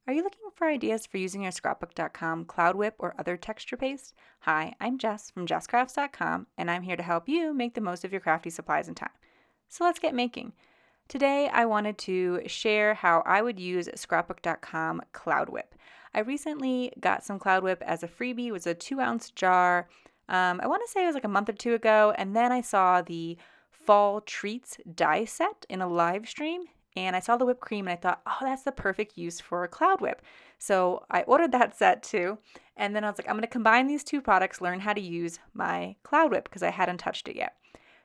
Are you looking for ideas for using your scrapbook.com cloud whip or other texture paste? Hi, I'm Jess from jesscrafts.com, and I'm here to help you make the most of your crafty supplies and time. So let's get making. Today I wanted to share how I would use scrapbook.com cloud whip. I recently got some cloud whip as a freebie. It was a 2-ounce jar. I want to say it was like a month or two ago, and then I saw the fall treats die set in a live stream, and I saw the whipped cream and I thought, oh, that's the perfect use for a cloud whip. So I ordered that set too. And then I was like, I'm going to combine these two products, learn how to use my cloud whip because I hadn't touched it yet.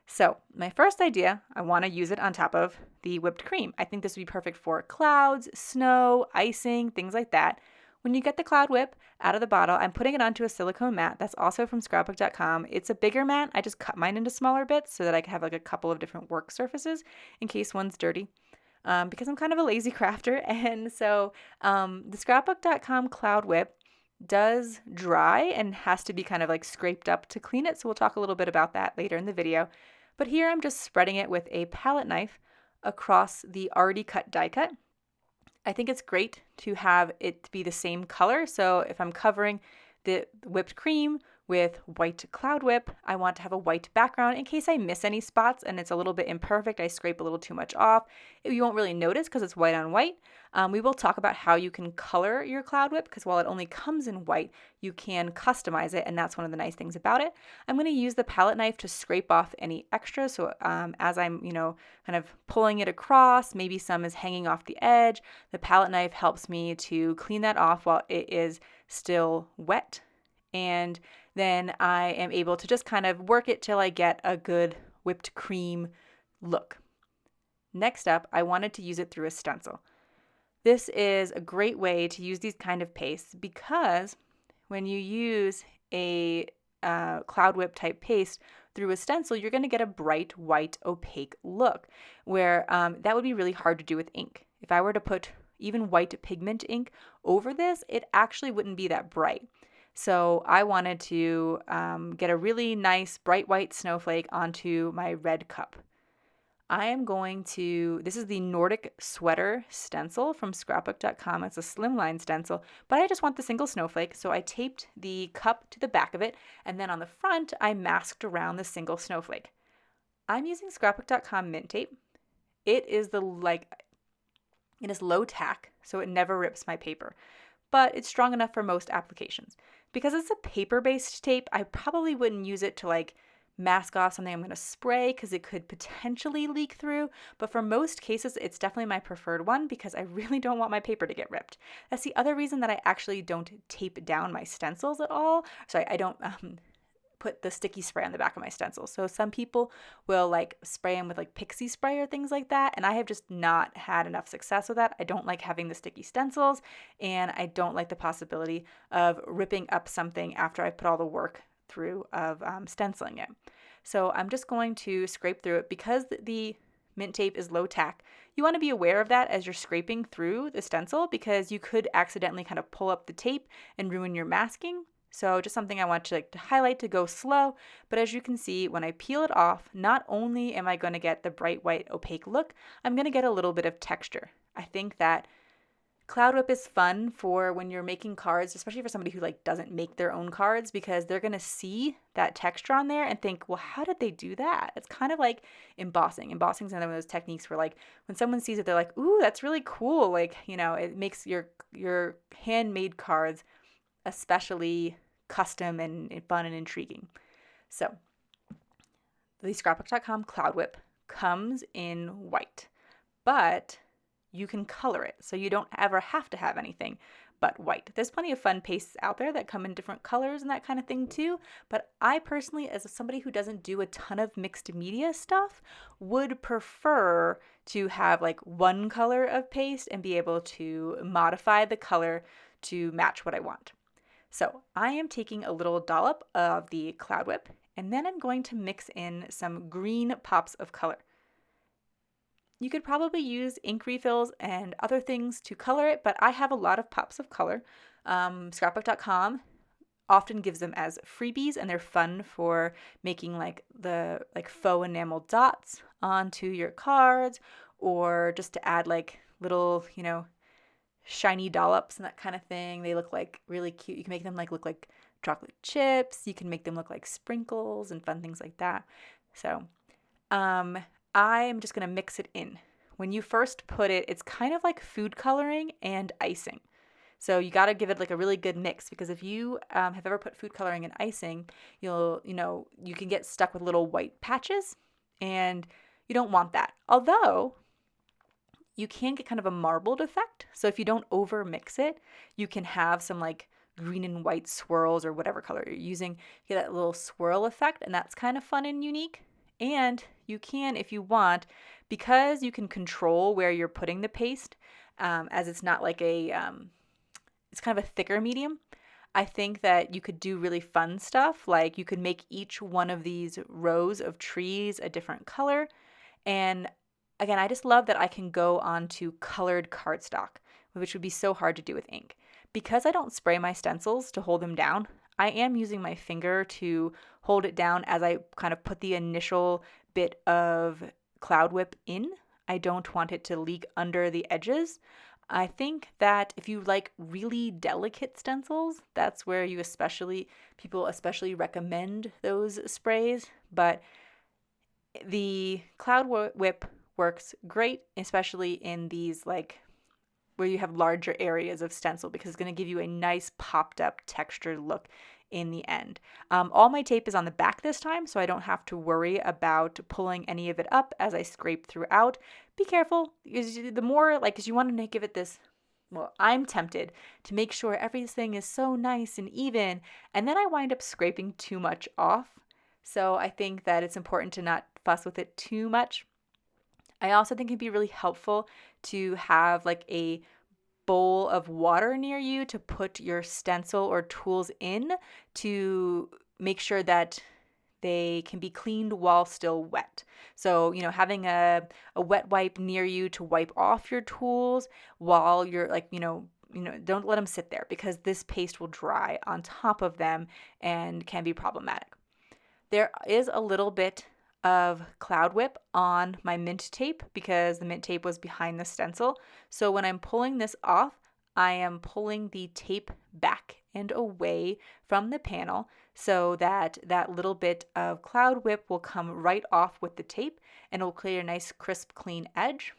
So my first idea, I want to use it on top of the whipped cream. I think this would be perfect for clouds, snow, icing, things like that. When you get the cloud whip out of the bottle, I'm putting it onto a silicone mat. That's also from scrapbook.com. It's a bigger mat. I just cut mine into smaller bits so that I can have like a couple of different work surfaces in case one's dirty. Because I'm kind of a lazy crafter. And so the scrapbook.com cloud whip does dry and has to be kind of like scraped up to clean it. So we'll talk a little bit about that later in the video. But here I'm just spreading it with a palette knife across the already cut die cut. I think it's great to have it be the same color. So if I'm covering the whipped cream with white cloud whip, I want to have a white background in case I miss any spots and it's a little bit imperfect. I scrape a little too much off. You won't really notice because it's white on white. We will talk about how you can color your cloud whip because while it only comes in white, you can customize it, and that's one of the nice things about it. I'm going to use the palette knife to scrape off any extra. So as I'm, kind of pulling it across, maybe some is hanging off the edge, the palette knife helps me to clean that off while it is still wet. And then I am able to just kind of work it till I get a good whipped cream look. Next up, I wanted to use it through a stencil. This is a great way to use these kind of pastes because when you use a cloud whip type paste through a stencil, you're going to get a bright white opaque look where that would be really hard to do with ink. If I were to put even white pigment ink over this, it actually wouldn't be that bright. So I wanted to get a really nice bright white snowflake onto my red cup. This is the Nordic sweater stencil from scrapbook.com. It's a slimline stencil, but I just want the single snowflake. So I taped the cup to the back of it, and then on the front, I masked around the single snowflake. I'm using scrapbook.com mint tape. It is low tack, so it never rips my paper, but it's strong enough for most applications. Because it's a paper-based tape, I probably wouldn't use it to mask off something I'm going to spray because it could potentially leak through. But for most cases, it's definitely my preferred one because I really don't want my paper to get ripped. That's the other reason that I actually don't tape down my stencils at all. Sorry, I don't put the sticky spray on the back of my stencils. So some people will spray them with pixie spray or things like that, and I have just not had enough success with that. I don't like having the sticky stencils, and I don't like the possibility of ripping up something after I put all the work through of stenciling it. So I'm just going to scrape through it because the mint tape is low tack. You want to be aware of that as you're scraping through the stencil because you could accidentally kind of pull up the tape and ruin your masking. So just something I want to highlight to go slow, but as you can see, when I peel it off, not only am I going to get the bright white opaque look, I'm going to get a little bit of texture. I think that cloud whip is fun for when you're making cards, especially for somebody who doesn't make their own cards because they're going to see that texture on there and think, well, how did they do that? It's kind of like embossing. Embossing is another one of those techniques where when someone sees it, they're like, ooh, that's really cool. It makes your handmade cards especially custom and fun and intriguing. So the scrapbook.com cloud whip comes in white, but you can color it, so you don't ever have to have anything but white. There's plenty of fun pastes out there that come in different colors and that kind of thing too, but I personally, as somebody who doesn't do a ton of mixed media stuff, would prefer to have one color of paste and be able to modify the color to match what I want. So I am taking a little dollop of the cloud whip, and then I'm going to mix in some green pops of color. You could probably use ink refills and other things to color it, but I have a lot of pops of color. Scrapbook.com often gives them as freebies, and they're fun for making the faux enamel dots onto your cards, or just to add little, shiny dollops and that kind of thing. They look like really cute. You can make them like look like chocolate chips. You can make them look like sprinkles and fun things like that. So I'm just going to mix it in. When you first put it, it's kind of like food coloring and icing. So you got to give it like a really good mix, because if you have ever put food coloring and icing, you can get stuck with little white patches, and you don't want that. Although you can get kind of a marbled effect. So if you don't over mix it, you can have some like green and white swirls or whatever color you're using. You get that little swirl effect, and that's kind of fun and unique. And you can, if you want, because you can control where you're putting the paste, as it's not like it's kind of a thicker medium. I think that you could do really fun stuff. Like you could make each one of these rows of trees a different color. And again, I just love that I can go onto colored cardstock, which would be so hard to do with ink. Because I don't spray my stencils to hold them down, I am using my finger to hold it down as I kind of put the initial bit of Cloud Whip in. I don't want it to leak under the edges. I think that if you like really delicate stencils, that's where people especially recommend those sprays. But the Cloud Whip works great, especially in these like where you have larger areas of stencil, because it's going to give you a nice popped up textured look in the end. All my tape is on the back this time, so I don't have to worry about pulling any of it up as I scrape throughout. Be careful, because the more, like, because you want to give it this, well, I'm tempted to make sure everything is so nice and even, and then I wind up scraping too much off. So I think that it's important to not fuss with it too much. I also think it'd be really helpful to have like a bowl of water near you to put your stencil or tools in, to make sure that they can be cleaned while still wet. So, having a wet wipe near you to wipe off your tools while you're like, don't let them sit there, because this paste will dry on top of them and can be problematic. There is a little bit of Cloud Whip on my mint tape, because the mint tape was behind the stencil. So when I'm pulling this off, I am pulling the tape back and away from the panel so that that little bit of Cloud Whip will come right off with the tape, and it will create a nice crisp, clean edge.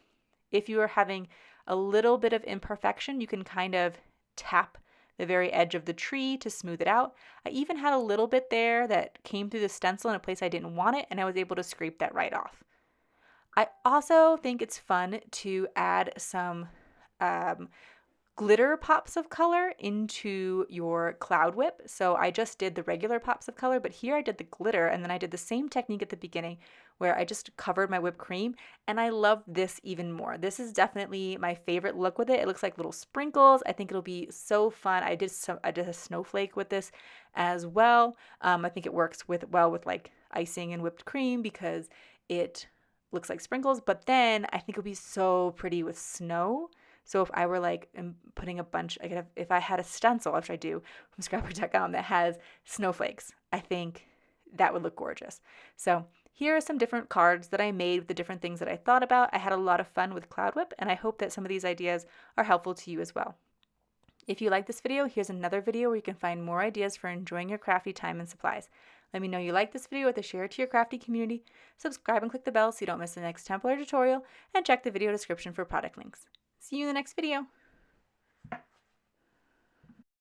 If you are having a little bit of imperfection, you can kind of tap the very edge of the tree to smooth it out. I even had a little bit there that came through the stencil in a place I didn't want it, and I was able to scrape that right off. I also think it's fun to add some glitter pops of color into your Cloud Whip. So I just did the regular pops of color, but here I did the glitter, and then I did the same technique at the beginning where I just covered my whipped cream, and I love this even more. This is definitely my favorite look with it. It looks like little sprinkles. I think it'll be so fun. I did a snowflake with this as well. I think it works well with like icing and whipped cream, because it looks like sprinkles, but then I think it'll be so pretty with snow. So if I were like putting a bunch, if I had a stencil, which I do from Scrapbook.com, that has snowflakes, I think that would look gorgeous. So here are some different cards that I made with the different things that I thought about. I had a lot of fun with Cloud Whip, and I hope that some of these ideas are helpful to you as well. If you like this video, here's another video where you can find more ideas for enjoying your crafty time and supplies. Let me know you like this video with a share to your crafty community, subscribe and click the bell so you don't miss the next template or tutorial, and check the video description for product links. See you in the next video.